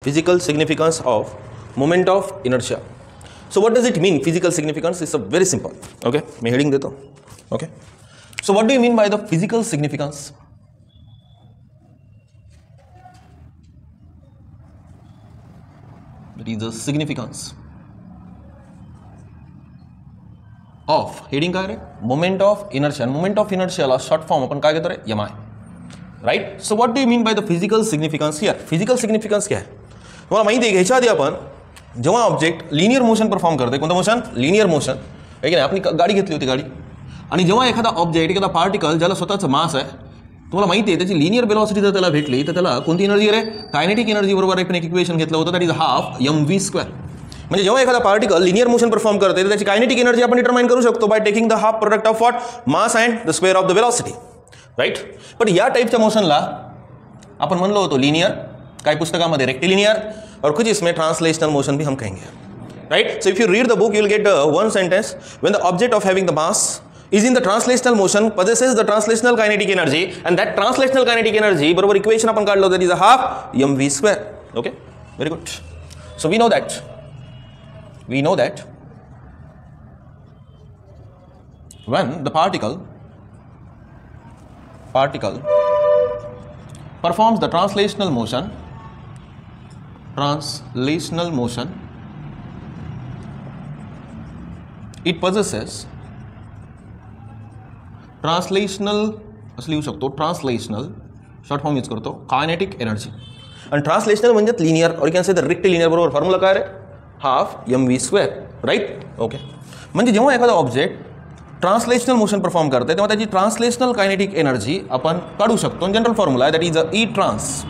physical significance of moment of inertia. So what does it mean, physical significance? It's a very simple. Okay, मैं heading देता हूँ. Okay, so what do you mean by the physical significance? That is the significance of heading काय रे? Moment of inertia. Moment of inertia La short form आपण काय घेतो रे? MI. Right? So what do you mean by the physical significance here? Physical significance क्या है? तुम्हाला माहिती आहे ह्याच्या आधी आपण जेव्हा ऑब्जेक्ट लिनियर मोशन परफॉर्म करते, कोणतं मोशन? लिनियर मोशन आहे की नाही. आपण गाडी घेतली होती गाडी, आणि जेव्हा एखादा ऑब्जेक्ट, एखादा पार्टिकल ज्याला स्वतःचं मास आहे, तुम्हाला माहिती आहे त्याची लिनियर वेलॉसिटी जर त्याला भेटली तर त्याला कोणती एनर्जी रे? कायनेटिक एनर्जी बरोबर आपण एक इक्वेशन घेतलं होतं, दॅट इज हाफ mv². म्हणजे जेव्हा एखादा पार्टिकल लिनियर मोशन परफॉर्म करते तर त्याची कायनेटिक एनर्जी आपण डिटरमाइन करू शकतो by taking the half product of what? Mass and the square of the velocity. Right. पण या टाईपच्या मोशनला अपन म्हणलो होतो लिनियर, काही पुस्तकामध्ये रेक्टिलिनियर, और कुछ इसमें ट्रांसलेशनल मोशन भी हम कहेंगे. Right. So if you read the book you will get one sentence, when the object of having the mass is in the translational motion possesses the translational kinetic energy, and that translational kinetic energy बरोबर equation आपण काढलं, that is a half mv². okay, very good. So we know that when the particle performs the translational motion, it possesses translational असं लिहू शकतो, translational short form use करतो, kinetic energy. आणि translational म्हणजे linear, और can say the rectilinear बरोबर formula काय रे? Half mv². राईट. ओके. म्हणजे जेव्हा एखादा ऑब्जेक्ट ट्रान्सलेशनल मोशन परफॉर्म करते तेव्हा त्याची ट्रान्सलेशनल कायनेटिक एनर्जी आपण काढू शकतो. जनरल फॉर्म्युला आहे, दॅट इज अ ई trans,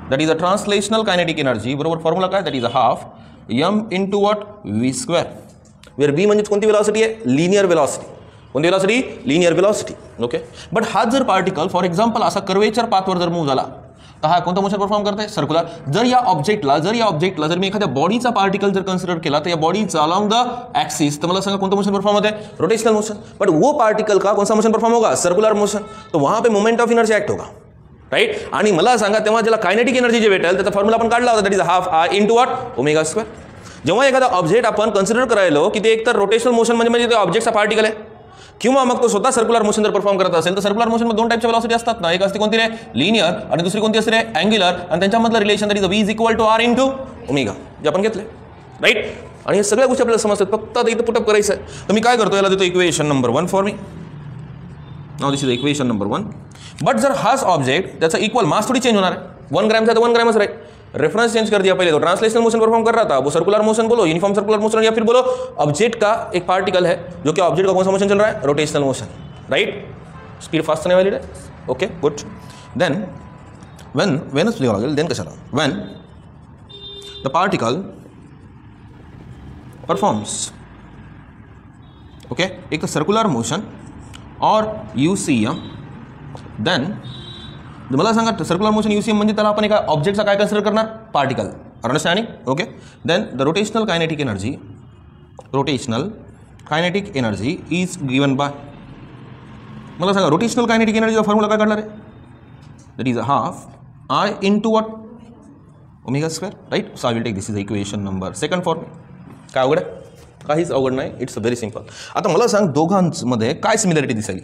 that is a translational kinetic energy बरोबर फॉर्म्युला काय? That is a half m into what? v². Where v म्हणजे कोणती वेलॉसिटी आहे? Linear velocity. कोणती velocity? Linear velocity. Okay. But हा जर पार्टिकल फॉर एक्झाम्पल असा कर्वेचर पाथवर जर मूव्ह झाला तर हा कोणतं मोशन परफॉर्म करते? सर्क्युलर. जर या ऑब्जेक्टला जर मी एखाद्या बॉडीचा पार्टिकल जर कन्सिडर केला तर या बॉडीचा अलॉंग द ॲक्सिस, तर मला सांगा कोणतं मोशन परफॉर्म होते? Rotational motion. बट वो पार्टिकल का कौन सा मोशन परफॉर्म होगा? Circular motion. तो वहां पे मोमेंट ऑफ इनर्शिया ऍक्ट होगा. राइट. आणि मला सांगा तेव्हा ज्याला कायनेटिक एनर्जी जे भेटेल त्याचा फॉर्म्युला आपण काढला होता, that is half I into what? ω². जेव्हा एखादा ऑब्जेक्ट आपण कन्सिडर करायलो की ते एकतर रोटेशनल मोशन म्हणजे ते ऑब्जेक्टचा पार्टिकल आहे, किंवा मग तो स्वतः सर्कुलर मोशन जर परफॉर्म करत असेल तर सर्कुलर मोशन मध्ये दोन टाईपच्या वेलॉसिटी असतात ना. एक असते कोणती रे? लिनियर, आणि दुसरी कोणती असते रे? अँग्युलर. आणि त्यांच्यामधलं relation that is v is equal to r into ω, जे आपण घेतले. राईट. आणि हे सगळ्या गोष्टी आपल्याला समजतात, फक्त आता इथं पुटअप करायचं आहे. तर मी काय करतो, याला देतो equation number 1 for me. Now this is equation number 1. But जर हाच ऑब्जेक्ट त्याचा इक्वल मास थोडी चेंज होणार आहे, 1 ग्रॅमचा तर 1 ग्रॅमच राहील. रेफरेंस चेंज कर दिया पहले तो, ट्रांसलेशनल मोशन परफॉर्म कर रहा था, वो सर्कुलर मोशन बोलो, यूनिफॉर्म सर्कुलर मोशन, या फिर बोलो ऑब्जेक्ट का एक पार्टिकल है जो कि ऑब्जेक्ट का कौन सा मोशन चल रहा है? Rotational motion. Right. Speed fast होने वाली है. Okay, good. देन देन कशाला? When the particle performs, okay, एक तो सर्कुलर मोशन और यूसीएम, देन मला सांगा सर्कुलर मोशन यूसीएम म्हणजे त्याला आपण एका ऑब्जेक्टचा काय कन्सिडर करणार? Particle. Understanding? Okay. Then the rotational kinetic energy is given by, मला सांगा रोटेशनल कायनेटिक एनर्जीचा फॉर्म्युला काय काढणार आहे? That is half I into what? ω². Right. So I will take this is equation number 2 for me. काय अवघड आहे? काहीच अवघड नाही. It's very simple. आता मला सांग दोघांमध्ये काय सिमिलरिटी दिसेल?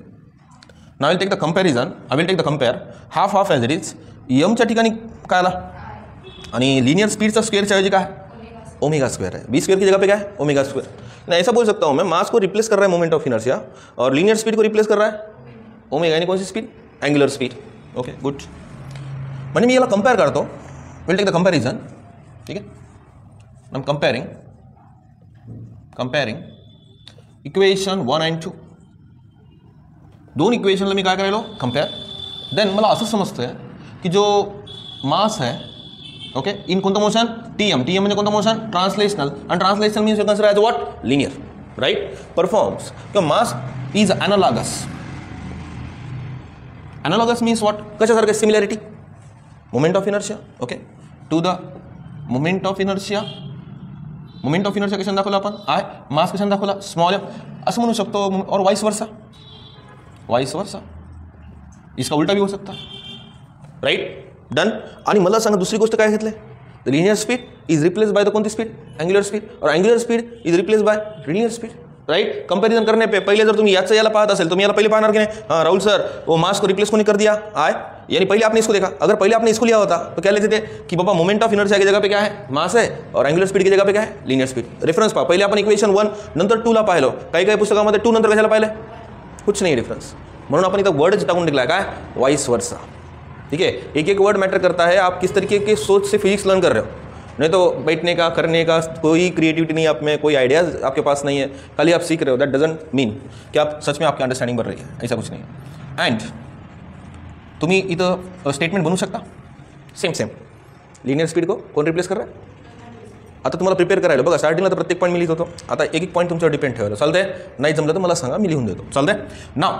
Now I will take the comparison. I will take the compare. Half as it is. च्या ठिकाणी काय आला? आणि लिनियर स्पीडचा स्क्वेअरच्या ऐवजी काय? ω² है. v² की जगह पे क्या है? ω². मैं ऐसा बोल सकता हूँ, मैं मास को रिप्लेस कर रहा है मोमेंट ऑफ इनर्शिया, और लिनियर स्पीड को रिप्लेस कर रहा है ओमेगा, यानी कौन सी speed? Angular speed. Okay, good. म्हणजे मी याला कंपेअर करतो. Will take the comparison. ठीक आहे. I am comparing equation 1 and 2. दोन इक्वेशनला मी काय करायलो? कंपेअर. देन मला असं समजतंय की जो मास है, ओके, इन कोणतं मोशन? टीएम म्हणजे कोणतं मोशन? ट्रान्सलेशनल. आणि translational means consider as what? Linear. Right. Performs किंवा mass is analogous. Analogous means what? कशासारखं? Similarity. Moment of inertia, okay, to the moment of inertia. Moment of inertia कशाने दाखवलं आपण? I. Mass कशाने दाखवला? Small M. असं म्हणू शकतो. और वाइस वर्सा. इसका उल्टा भी हो सकता. राइट. डन. आणि मला सांगा दुसरी गोष्ट काय घेतलंय? The linear speed is replace by the कोणती स्पीड, अँग्युलर स्पीड, और angular speed is replace by linear speed, right. Comparison करने पे पहले जर तुम्ही याचं याला पाहत असेल, तुम्ही याला पहले पाहणार की नहीं, हाँ राहुल सर वो मास को रिप्लेस कोनी कर दिया आय, यानी पहले आपने इसको देखा. अगर पहले आपने इसको लिया होता तो क्या लेते थे कि बाबा मोमेंट ऑफ इनर्शिया की जगह पे क्या है, मास है, और अँग्युलर स्पीड की जगह पे क्या है, लिनियर स्पीड. रेफरन्स पहा, पहिले आपण इक्वेशन 1 नंतर 2 ला पाहिलो, काही काही पुस्तकामध्ये 2 नंतर कशाला पाहिले, कुछ नहीं डिफरेंस. म्हणून आपण इथं वर्ड टाकून निघलाय काय, वाइस वर्सा. ठीक है, एक एक वर्ड मैटर करता है, आप किस तरीके के सोच से फिजिक्स लर्न कर रहे हो. नहीं तो बैठने का, करने का कोई क्रिएटिविटी नहीं आप में, कोई आइडियाज़ आपके पास नहीं है, खाली आप सीख रहे हो. दैट डजंट मीन कि आप सच में आपकी अंडरस्टैंडिंग बढ़ रही है, ऐसा कुछ नहीं है. एंड तुम्ही इथं स्टेटमेंट बनवू शकता सेम लिनियर स्पीड को कोण रिप्लेस कर रहा है. आता तुम्हाला प्रिपेअर करायला बघा, स्टार्टिंगला तर प्रत्येक पॉईंट मी लिहित होतो, आता एक एक पॉईंट तुमच्यावर डिपेंड ठेवायला चालतंय. नाही जमलं तर मला सांगा, मी लिहून देतो, चालतंय ना.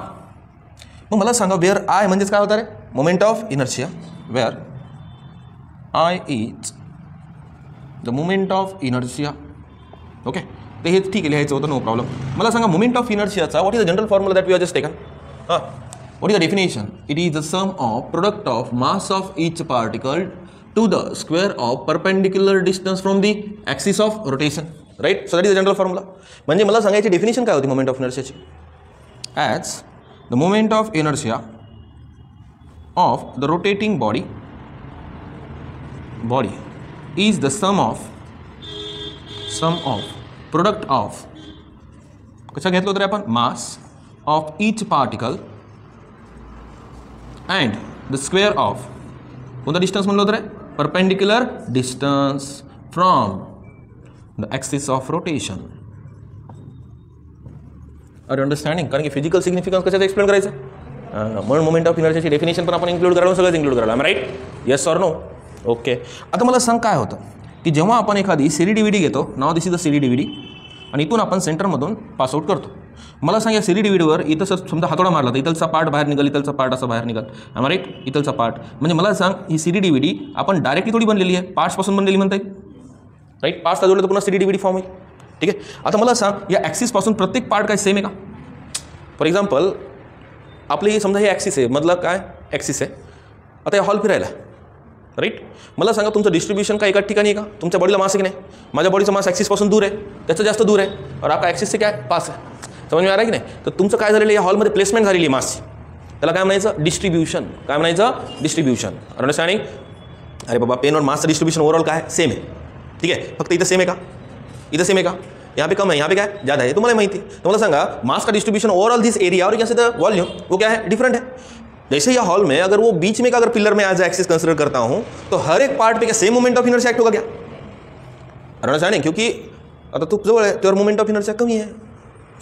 मग मला सांगा वेअर आय म्हणजेच काय होतं रे, moment of inertia, where I is the moment of inertia. Okay, ते हे ठीक आहे लिहायचं होतं, नो प्रॉब्लेम. मला सांगा मोमेंट ऑफ इनर्शियाचा what is the general formula that we are just taken. हां, what is the definition, it is the sum of product of mass of each particle to the square of perpendicular distance from the axis of rotation, right. So that is the general formula. म्हणजे मला सांगायची definition काय होती moment of इनर्शियाची, as the moment of inertia of the rotating body is the sum of product of कशा घेतलं होतं रे आपण, mass of each particle and the square of कोणता डिस्टन्स म्हणलं होतं रे, perpendicular distance from the axis of rotation. Are understanding. कारण की फिजिकल सिग्निफिकन्स कशाचं एक्सप्लेन करायचं, म्हणून मोमेंट ऑफ इनर्शियाची डेफिनेशन पण आपण इन्क्लूड करायला, सगळंच इन्क्लूड करायला, right. Yes or no. Okay, आता मला सांग काय होतं की जेव्हा आपण एखादी C D D V D घेतो, नाव this is the C D D V D, आणि इथून आपण सेंटरमधून पासआउट करतो. मला सांग या सी डी डी व्ही डीवर इथं समजा हातोडा मारला तर इथलचा पार्ट बाहेर निघाल, इथलचा पार्ट असा बाहेर निघाल, राईट. इथलचा पार्ट म्हणजे मला सांग ही C D D V D आपण डायरेक्टली थोडी बनलेली आहे, पार्ट्सपासून बनलेली म्हणता येईल, राईट. पार्ट्सला जोडलं तर पुन्हा C D D V D form होईल. ठीक आहे, आता मला सांग या ॲक्सिसपासून प्रत्येक पार्ट काय सेम आहे का. फॉर एक्झाम्पल आपले हे समजा हे ॲक्सिस आहे, मधला काय ॲक्सिस आहे. आता या हॉल फिरायला, राईट. मला सांगा तुमचं डिस्ट्रीब्यूशन काय एकाच ठिकाणी आहे का, तुमच्या बॉडीला मास आहे की नाही, माझ्या बॉडीचा मास ॲक्सिसपासून दूर आहे, त्याचं जास्त दूर आहे, और आपका ॲक्सिस से काय पास आहे, समज में आ रहा आहे की नाही. तर तुमचं काय झालेलं आहे, या हॉलमध्ये प्लेसमेंट झालेली आहे मासची, त्याला काय म्हणायचं, डिस्ट्रीब्यूशन. काय म्हणायचं, डिस्ट्रीब्यूशन. अंडरस्टँडिंग. अरे बाबा पेन और मासचं डिस्ट्रीब्यूशन ओवरऑल काय सेम आहे, ठीक आहे. फक्त इथं सेम आहे का, इथं सेम आहे का, यहाँ पे कम है, यहाँ पे क्या है ज़्यादा है, तुम्हाला माहिती. तो मला सांगा मास का डिस्ट्रीब्यूशन ओवरऑल दिस एरिया और कैसे द वॉल्यूम वो क्या है, डिफरेंट है. जैसे या हॉल में अगर वो बीच में का अगर पिलर में एज एक्सिस कंसिडर करता हूं तो हर एक पार्ट पे क्या same moment of inertia act होगा क्या, अंडरस्टैंडिंग. क्योंकि आता तू जवळ आहे तेव्हा मोमेंट ऑफ इनर्शिया कमी आहे,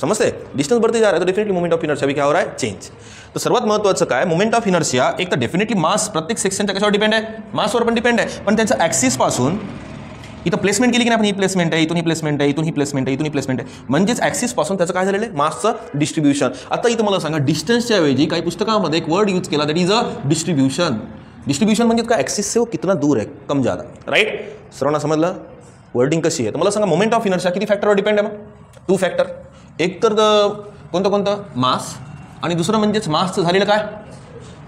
समजते. डिस्टन्स बढ़ते जा रहा है तो डेफिनेटली मोमेंट ऑफ इनर्शिया भी क्या हो रहा है, चेंज. तो सर्वात महत्त्वाचं काय, मोमेंट ऑफ इनर्शिया एक तर डेफिनेटली मास प्रत्येक सेक्शनच्या कशावर डिपेंड आहे, मासवर पण डिपेंड आहे, पण त्यांचं ॲक्सिस पासून इथं प्लेसमेंट केली की नाही आपण, ही प्लेसमेंट आहे, इथून ही प्लेसमेंट आहे, इथून ही प्लेसमेंट आहे, इथून ही प्लेसमेंट आहे, म्हणजेच ॲक्सिसपासून त्याचं काय झालेलं आहे, मासचं डिस्ट्रीब्यूशन. आता इथं मला सांगा डिस्टन्सच्या ऐवजी काही पुस्तकामध्ये एक वर्ड यूज केला, that is a distribution. Distribution म्हणजे काय, ॲक्सिस से वो कितना दूर आहे, कम ज़्यादा, राईट. सर्वांना समजलं वर्डिंग कशी आहे. तर मला सांगा मोमेंट ऑफ इनर्शिया किती फॅक्टरवर डिपेंड आहे, मग 2 फॅक्टर. एक तर कोणतं मास, आणि दुसरं म्हणजेच मासचं झालेलं काय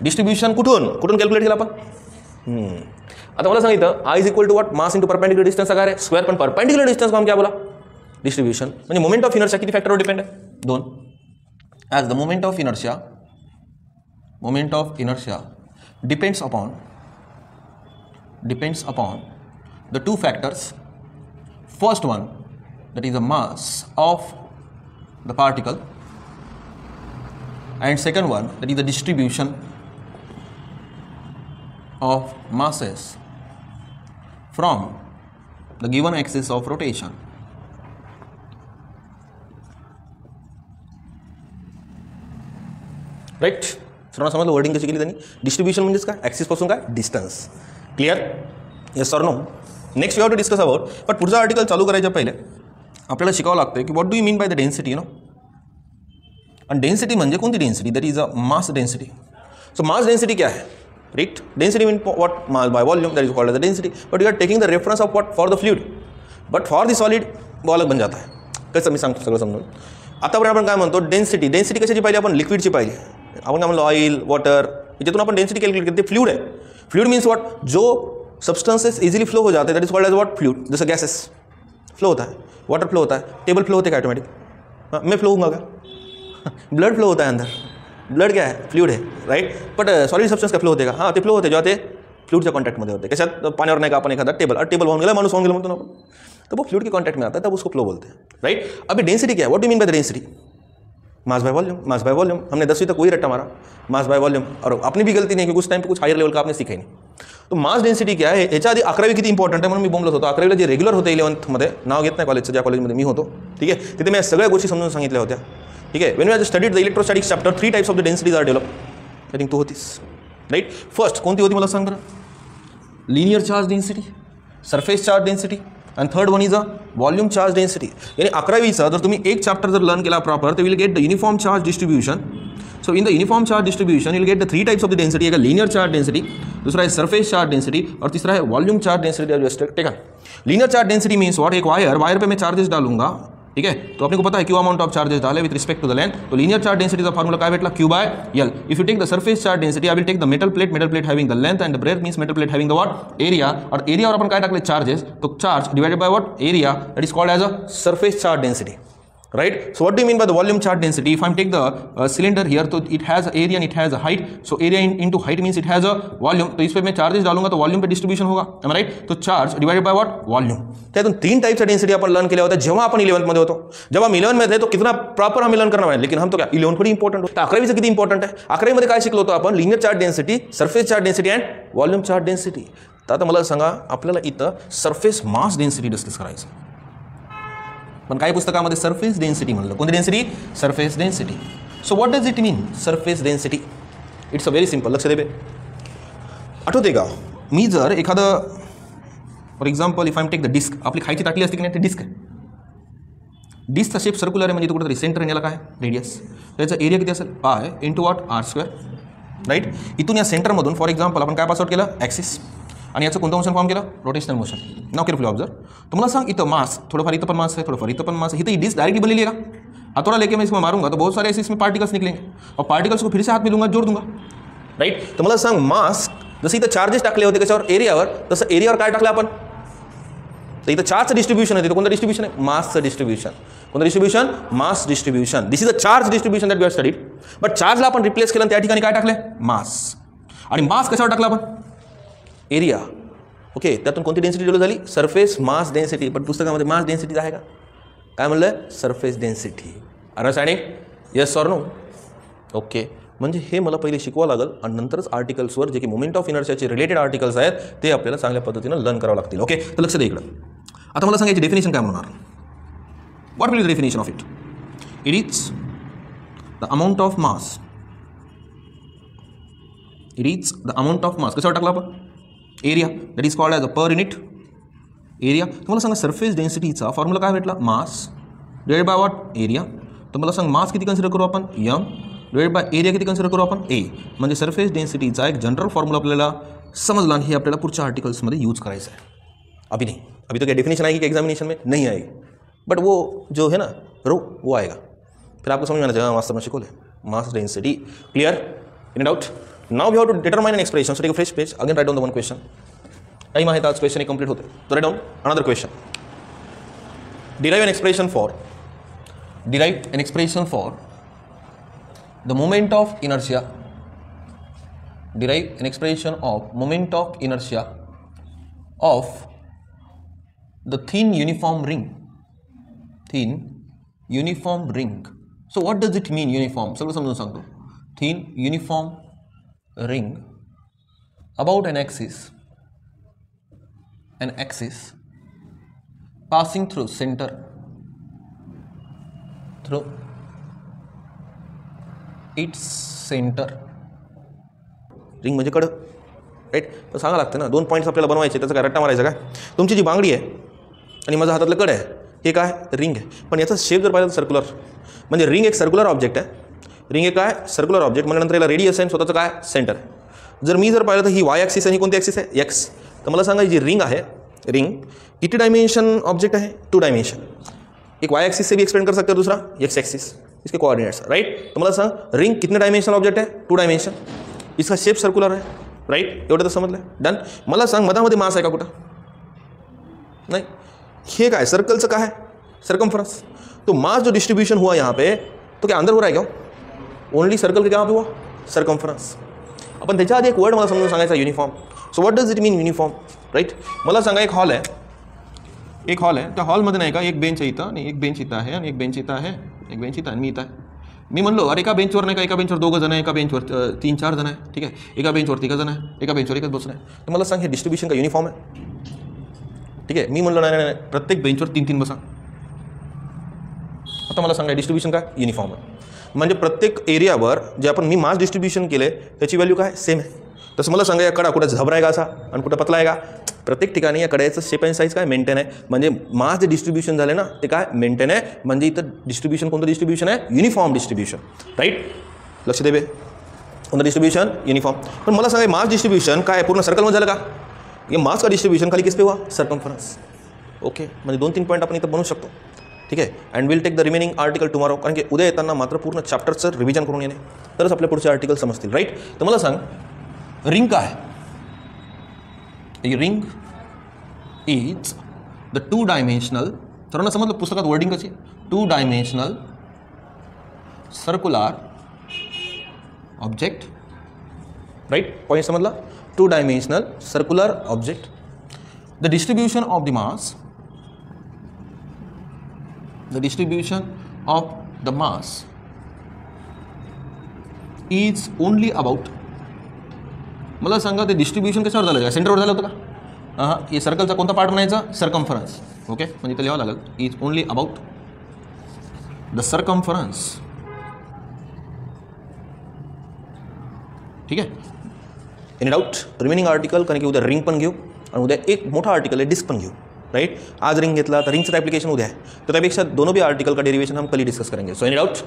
डिस्ट्रीब्यूशन. कुठून कॅल्क्युलेट केलं आपण. आता मला सांगितलं I is equal to what, mass into perpendicular distance काय आहे, स्क्वेअर. पण परपेंडिक्युलर डिस्टन्स का हम क्या बोला, डिस्ट्रीब्यूशन. म्हणजे मोमेंट ऑफ इनर्शिया किती फॅक्टरवर डिपेंड आहे, 2. As the moment of inertia depends upon the 2 factors. First one that is the mass of the particle, and second one that is the distribution of masses from the given axis of rotation. Right. सर्वांना समजलं wording कशी केली त्यांनी. Distribution म्हणजेच काय, axis पासून काय distance. Clear, yes or no. Next we have to discuss about, पण पुढचा आर्टिकल चालू करायच्या पहिले आपल्याला शिकावं लागतं की what do you mean by the density, no. आणि डेन्सिटी म्हणजे कोणती density, that is a mass density. So mass density क्या है, right. Density mean what, mass by volume, that is called as the density. But you are taking the reference of what, for the fluid, but for the solid वो अलग बन जाता है. कसं मी सांगतो सगळं समजून. आतापर्यंत आपण काय म्हणतो, डेन्सिटी. डेन्सिटी कशाची पाहिली आपण, लिक्विडची पाहिली. आपण काय म्हणलो ऑइल, वॉटर, याच्यातून आपण डेन्सिटी कॅल्क्युलेट करते. फ्लूइड आहे. फ्लूइड मीन्स व्हाट, जो सब्सटेंसेस इजीली फ्लो हो जाते हैं, that is called as what, fluid. जैसे गैसेस फ्लो होता है, वाटर फ्लो होता है, टेबल फ्लो होते हैं ऑटोमेटिक. हाँ, मैं फ्लो होऊंगा क्या? ब्लड फ्लो होता है अंदर, ब्लड क्या है, फ्लूइड है, राईट. बट सॉलिड सबस्टन्स का फ्लो होते का, हां ते फ्लो होते जेव्हा ते फ्लूइडच्या कॉन्टॅक्टमध्ये होते. कशात, पाण्यावर नाही का आपण एखादा टेबल वाहून गेला, माणूस वाहून गेला म्हणतो ना आपण, तो वो फ्लूइड के कॉन्टैक्ट में आता है, तब उसको फ्लो बोलते हैं, राइट. अभी डेंसिटी क्या है, what do mean by the density? Mass by volume, mass by volume. हमने 10वीं तक वही रट्टा मारा, मास बाय वॉल्यूम, और अपनी भी गलती नहीं क्योंकि उस टाइम पे कुछ हायर लेवल का आपने सीखा ही नाही. तो मास डेन्सिटी क्या आहे, याच्या आधी 11वी किती इंपॉर्टंट आहे म्हणून मी बोंबलत होतो. 11वीला जे रेग्युलर होते 11th नाव घेत नाही कॉलेजचं, ज्या कॉलेजमध्ये मी होतो, ठीक आहे, तिथे मी सगळ्या गोष्टी समजून सांगितल्या होत्या, ठीक आहे. When we have studied the electrostatics chapter, 3 types of the densities are develop. I think तू होतीस, राईट. फर्स्ट कोणती होती मला सांग बरं? Linear charge density, surface charge density, and third one is a volume charge density. यानी 11वीचा जर तुम्ही एक चॅप्टर जर लर्न केला प्रॉपर, तर will get the uniform charge distribution. So in the uniform charge distribution will get the 3 types of the density. एक है linear charge density, दूसरा है सरफेस चार्ज डेंसिटी, और तीसरा है volume charge density. Taken linear charge density means what, एक wire पे मैं चार्जेस डालूंगा, ठीक है, तो अपने को पता है क्यू अमाउंट ऑफ चार्जेस डाले with respect to the length. तो लीनियर चार्ज डेंसिटीचा फॉर्मूला काय भेटला, Q by L. If you take the surface charge density, I will take the metal plate having the length and the breadth means metal plate having the what, area. और एरियावर आपण काय टाकले, charges, तो charge divided by what, area, that is called as a surface charge density, right. So what do you mean by the volume charge density? If I take the cylinder here, so it has area and it has a height. So area into height means it has a volume. तो इस पे मैं charges डालूंगा तो volume पे distribution होगा, am I right? तो charge divided by what, volume. त्यातून 3 टाइप्सच्या डेन्सिटी आपण लर्न केल्या होत्या जेव्हा आपण 11th मध्ये होतो. जेव्हा 11th मध्ये तो कितना प्रॉपर हमें लर्न करना है, लेकिन हम तो क्या 11th थोड़ी इंपॉर्टंट होता. 11वीचं किती इंपॉर्टंट आहे, 11वी मध्ये काय शिकलो होतो आपण, linear charge density, surface charge density and volume charge density. तर आता मला सांगा, आपल्याला इथं सरफेस मास डेन्सिटी डिस्कस करायचं, पण काही पुस्तकामध्ये सरफेस डेन्सिटी म्हणलं. कोणती density, surface density. So what does it mean surface density? It's a very simple. लक्ष दे बे. आठवते का, मी जर एखादं for example if I take the disc, आपली खायची ताटली असते की नाही, ते डिस्क आहे. डिस्कचा शेप सर्क्युलर आहे, म्हणजे तो कुठेतरी सेंटर आहे, याला काय रेडियस, त्याचा एरिया किती असेल, pi into what, r², right. इथून या सेंटरमधून फॉर एक्झाम्पल आपण काय पास आउट केलं, ॲक्सिस, आणि याचं कोणतं मोशन फॉर्म केलं, रोटेशनल मोशन. नाव केअरफुली ऑब्झर्व. तुम्हाला सांग, इथं मास थोडंफार, इथं पण मास आहे, थोडंफार इथं पण मास है. इथं डिस्क डायरेक्टली बनली है का, हथौड़ा लेके मैं इसमें मारूंगा तो बहुत सारे ऐसे इसमें पार्टिकल्स निकलेंगे, और पार्टिकल्स को फिर से हाथ में लूंगा, जोड़ दूंगा, राइट. तर मला सांग, मास जसं इथं चार्जेस टाकले होते कशावर, एरियावर, तसं एरियावर काय टाकलं आपण, तर इथं चार्जचं डिस्ट्रीब्युशन आहे. तिथं कोणतं डिस्ट्रीब्युशन आहे, मासचं डिस्ट्रीब्युशन. कोणतं distribution, mass distribution. This is a charge distribution that we have studied. But चार्जला आपण रिप्लेस केलं, त्या ठिकाणी काय टाकले, मास. आणि मास कशावर टाकला आपण, एरिया. ओके, त्यातून कोणती डेन्सिटी डेव्हलप झाली, सरफेस मास डेन्सिटी. पण पुस्तकामध्ये मास डेन्सिटी आहे का, काय म्हणलं, surface density. Understanding, yes or no? Okay, म्हणजे हे मला पहिले शिकवावं लागेल, आणि नंतरच आर्टिकल्सवर जे की मोमेंट ऑफ इनर्शियाचे रिलेटेड आर्टिकल्स आहेत ते आपल्याला चांगल्या पद्धतीनं लर्न करावं लागतील. ओके, तर लक्ष दे इकडं. आता मला सांगायची डेफिनेशन काय म्हणणार, what will the definition of it? It is the amount of mass, it is the amount of mass. कशावर टाकला आपण, area, that is called as a per unit area. तुम्हाला सांगा सरफेस डेन्सिटीचा फॉर्म्युला काय भेटला, mass divide by what, area. तर मला सांग, मास किती कन्सिडर करू आपण, m डिवाइड बाय एरिया किती कन्सिडर करू आपण, a. म्हणजे सरफेस डेन्सिटीचा एक जनरल फॉर्म्युला आपल्याला समजला, आणि हे आपल्याला पुढच्या आर्टिकल्समध्ये यूज करायचं आहे. अभी नहीं, अभी तो क्या डेफिनेशन आएगी कि एग्जामिनेशन में नहीं आएगी, बट वो जो है ना वो आएगा, फिर आपको समझ में आना चाहिए वास्तव में शिकोले mass density. Clear, in doubt? Now we have to determine an expression. So take a fresh page, again write down the one question. Time आहे, आज क्वेश्चन कंप्लीट होते, तो write down another question. Derive an expression for the moment of inertia, derive an expression of moment of inertia of the thin uniform ring. So what does it mean, uniform? सगळं समजून सांगतो. thin uniform ring about an axis passing through center, through its centre. Ring म्हणजे कडं, right. तर सांगा लागतं ना, 2 points आपल्याला बनवायचे, त्याचा काय रट्टा मारायचा काय. तुमची जी बांगडी आहे आणि माझ्या हातातलं कडं आहे, हे काय, रिंग आहे. पण याचा शेप जर पाहिलं तर सर्क्युलर, म्हणजे रिंग एक सर्क्युलर ऑब्जेक्ट आहे. रिंग एक काय, सर्क्युलर ऑब्जेक्ट, म्हणजे नंतर याला रेडियस आहे, स्वतःचं काय, सेंटर आहे. जर मी जर पाहिलं तर ही वाय ॲक्सिस आहे, ही कोणती ॲक्सिस आहे, एक्स. तर मला सांगा, जी रिंग आहे, रिंग किती डायमेन्शन ऑब्जेक्ट है, 2 डायमेंशन. एक वाई एक्सिस से भी एक्सपेंड कर सकते हो, दूसरा एक्स एक्सिस, इसके कोऑर्डिनेट्स, राइट. तो मतलब सांग रिंग कितने डायमेंशनल ऑब्जेक्ट है, 2 डायमेंशन. इसका शेप सर्कुलर है, राईट, एवढं तर समजलं. डन. मला सांग मधामध्ये मास आहे का कुठं? नहीं. ये क्या है? सर्कल से क्या है? सर्कमफ्रेंस. तो मास जो डिस्ट्रीब्यूशन हुआ यहाँ पे, तो क्या अंदर हो रहा है क्या? ओनली सर्कल के क्या पे हुआ? सर्कमफ्रेंस. अपन त्याच्या आधी एक वर्ड मला समजून सांगायचा, uniform. So what does it mean uniform? Right. मला सांगा एक हॉल आहे, एक हॉल आहे, त्या हॉलमध्ये नाही का एक बेंच आहे इथं आणि एक बेंच इथं आहे आणि एक बेंच इथं आहे, एक बेंच इथं आणि मी इथं आहे. मी म्हणलो अरे एका बेंचवर नाही का, एका बेंचवर 2 जण आहे, एका बेंचवर 3-4 जण आहे, ठीक आहे, एका बेंचवर 3 जण आहे, एका बेंचवर 1 बसून आहे. तर मला सांग हे डिस्ट्रीब्युशन का युनिफॉर्म आहे? ठीक आहे. मी म्हणलो नाही नाही प्रत्येक बेंचवर 3-3 बसा. आता मला सांगा डिस्ट्रीब्युशन काय? युनिफॉर्म आहे. म्हणजे प्रत्येक एरियावर जे आपण मी मास डिस्ट्रीब्युशन केले त्याची व्हॅल्यू काय? सेम आहे. तसं मला सांगा या कडा कुठं झबरा आहे का असा आणि कुठं पतला आहे का? प्रत्येक ठिकाणी या कड्याचं शेप अँड साईज काय मेंटेन आहे. म्हणजे मास जे डिस्ट्रीब्युशन झाले ना ते काय मेंटेन आहे. म्हणजे इथं डिस्ट्रीब्युशन कोणतं डिस्ट्रीब्युशन आहे? Uniform distribution. राईट, लक्ष दे बे. कोणतं डिस्ट्रीब्युशन? युनिफॉर्म. पण मला सांगा मास डिस्ट्रीब्युशन काय पूर्ण सर्कलमध्ये झालं का? ये मास का डिस्ट्रीब्युशन खाली किस पे हुआ? सर्कमफ्रेंस. ओके, म्हणजे 2-3 पॉईंट आपण इथं बनवू शकतो. ठीक आहे. And will take the remaining article tomorrow. कारण की उद्या येताना मात्र पूर्ण चॅप्टरचं रिव्हिजन करून येणे तरच आपल्या पुढचे आर्टिकल समजतील. राईट. तर मला सांग रिंग काय? रिंग इज द 2 डायमेन्शनल, सर्वांना समजलं पुस्तकात वर्डिंग कशी? 2 dimensional circular object. Right, point समजला? 2 dimensional circular object. The distribution of the mass, the distribution of the mass is only about. मला सांगा ते डिस्ट्रीब्युशन कशावर झालं का? सेंटरवर झालं होतं का? हां, हे सर्कलचा कोणता पार्ट म्हणायचा? सर्कमफरन्स. ओके, म्हणजे इथं लिहावं लागेल is only about the circumference. ठीक आहे. Any doubt? रिमेनिंग आर्टिकल, कारण की उद्या रिंग पण घेऊ आणि उद्या एक मोठा आर्टिकल आहे डिस्क पण घेऊ. राइट, आज रिंग घेतला तर रिंगचं ॲप्लिकेशन उद्या आहे, तर त्यापेक्षा दोनों भी आर्टिकल का डेरिवेशन हम कल ही डिस्कस करेंगे. So any doubt?